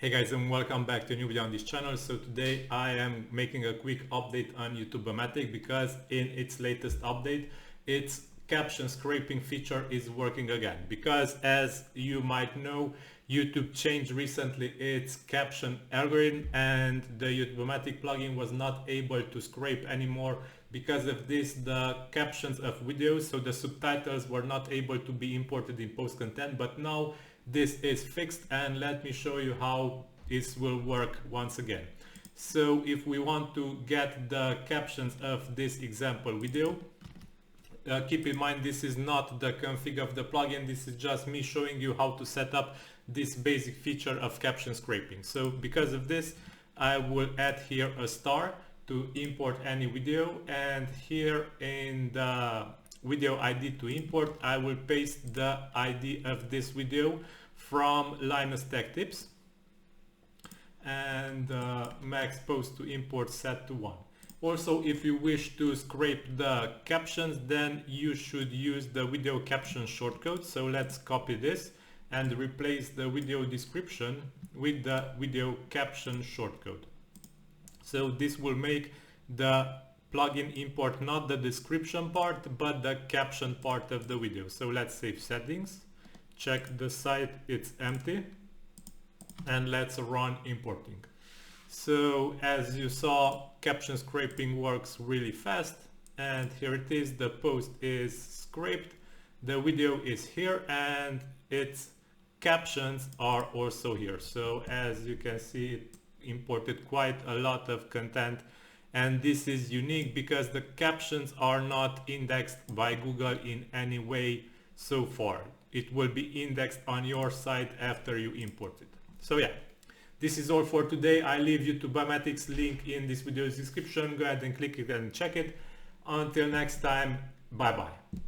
Hey guys, and welcome back to a new video on this channel. So today I am making a quick update on Youtubomatic because in its latest update its caption scraping feature is working again, because as you might know, YouTube changed recently its caption algorithm and the Youtubomatic plugin was not able to scrape anymore. Because of this, the captions of videos, so the subtitles, were not able to be imported in post content, but now this is fixed, and let me show you how this will work once again. So if we want to get the captions of this example video, keep in mind this is not the config of the plugin, this is just me showing you how to set up this basic feature of caption scraping. So because of this, I will add here a star to import any video, and here in the video ID to import, I will paste the ID of this video from Linus Tech Tips, and max post to import set to 1. Also, if you wish to scrape the captions, then you should use the video caption shortcode. So let's copy this and replace the video description with the video caption shortcode. So this will make the plugin import not the description part but the caption part of the video. So let's save settings, check the site, it's empty, and let's run importing. So as you saw, caption scraping works really fast, and here it is. The post is scraped, the video is here, and its captions are also here. So as you can see, it imported quite a lot of content, and this is unique because the captions are not indexed by Google in any way so far. It will be indexed on your site after you import it. So yeah, this is all for today. I leave Youtubomatic's link in this video's description. Go ahead and click it and check it. Until next time, bye bye.